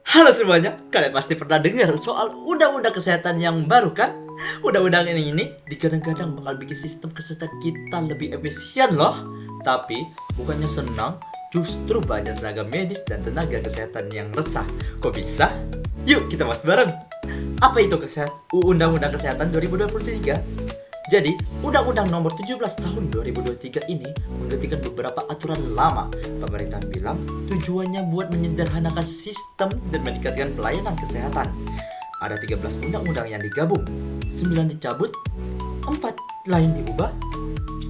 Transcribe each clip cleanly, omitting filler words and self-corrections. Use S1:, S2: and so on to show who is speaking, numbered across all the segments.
S1: Halo semuanya, kalian pasti pernah dengar soal undang-undang kesehatan yang baru kan? Undang-undang ini digadang-gadang bakal bikin sistem kesehatan kita lebih efisien loh. Tapi bukannya senang, justru banyak tenaga medis dan tenaga kesehatan yang resah. Kok bisa? Yuk kita bahas bareng. Apa itu Undang-Undang Kesehatan 2023? Jadi, Undang-Undang Nomor 17 Tahun 2023 ini menggantikan beberapa aturan lama. Pemerintah bilang tujuannya buat menyederhanakan sistem dan meningkatkan pelayanan kesehatan. Ada 13 undang-undang yang digabung, 9 dicabut, 4 lain diubah.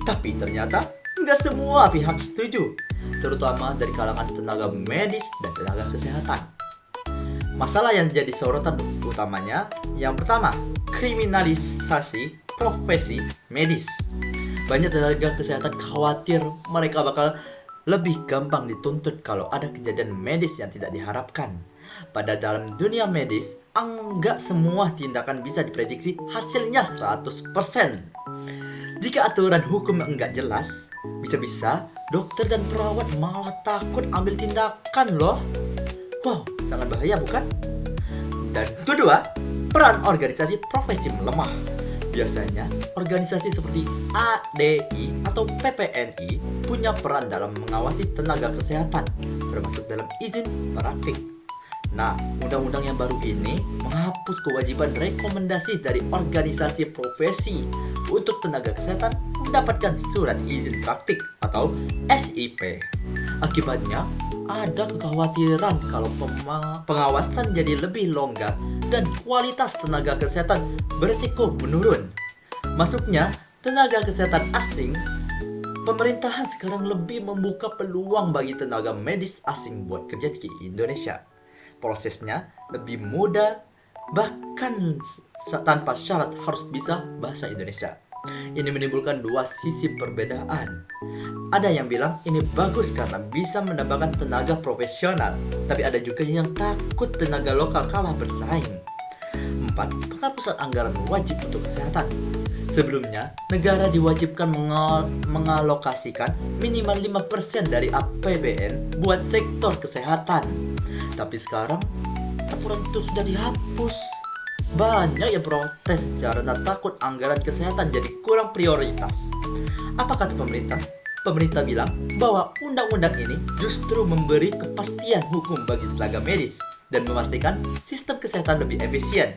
S1: Tapi ternyata nggak semua pihak setuju, terutama dari kalangan tenaga medis dan tenaga kesehatan. Masalah yang jadi sorotan utamanya, yang pertama, kriminalisasi profesi medis. Banyak tenaga kesehatan khawatir mereka bakal lebih gampang dituntut kalau ada kejadian medis yang tidak diharapkan. Pada dalam dunia medis, enggak semua tindakan bisa diprediksi hasilnya 100%. Jika aturan hukum enggak jelas, bisa-bisa dokter dan perawat malah takut ambil tindakan loh. Wow, sangat bahaya bukan? Dan kedua, peran organisasi profesi melemah. Biasanya, organisasi seperti ADI atau PPNI punya peran dalam mengawasi tenaga kesehatan, termasuk dalam izin praktik. Nah, undang-undang yang baru ini menghapus kewajiban rekomendasi dari organisasi profesi untuk tenaga kesehatan mendapatkan surat izin praktik atau SIP. Akibatnya, ada kekhawatiran kalau pengawasan jadi lebih longgar dan kualitas tenaga kesehatan berisiko menurun. Masuknya tenaga kesehatan asing, pemerintahan sekarang lebih membuka peluang bagi tenaga medis asing buat kerja di Indonesia. Prosesnya lebih mudah, bahkan tanpa syarat harus bisa bahasa Indonesia. Ini menimbulkan dua sisi perbedaan. Ada yang bilang ini bagus karena bisa menambahkan tenaga profesional, tapi ada juga yang takut tenaga lokal kalah bersaing. 4. Penghapusan anggaran wajib untuk kesehatan. Sebelumnya, negara diwajibkan mengalokasikan minimal 5% dari APBN buat sektor kesehatan. Tapi sekarang, aturan itu sudah dihapus. Banyak yang protes karena takut anggaran kesehatan jadi kurang prioritas. Apa kata pemerintah? Pemerintah bilang bahwa undang-undang ini justru memberi kepastian hukum bagi tenaga medis dan memastikan sistem kesehatan lebih efisien.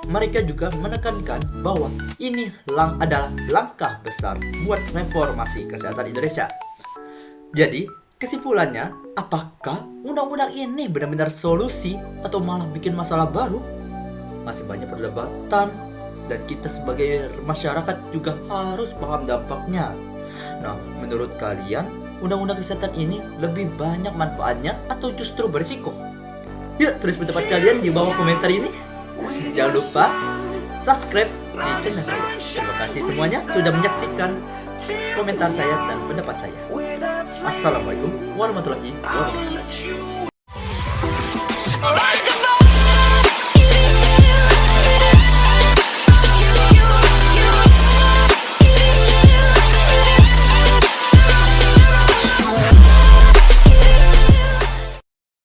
S1: Mereka juga menekankan bahwa ini adalah langkah besar buat reformasi kesehatan Indonesia. Jadi, kesimpulannya, apakah undang-undang ini benar-benar solusi atau malah bikin masalah baru? Masih banyak perdebatan dan kita sebagai masyarakat juga harus paham dampaknya. Nah, menurut kalian, undang-undang kesehatan ini lebih banyak manfaatnya atau justru berisiko? Yuk, tulis pendapat kalian di bawah komentar ini. Jangan lupa subscribe di channel saya. Terima kasih semuanya sudah menyaksikan komentar saya dan pendapat saya. Assalamualaikum warahmatullahi wabarakatuh.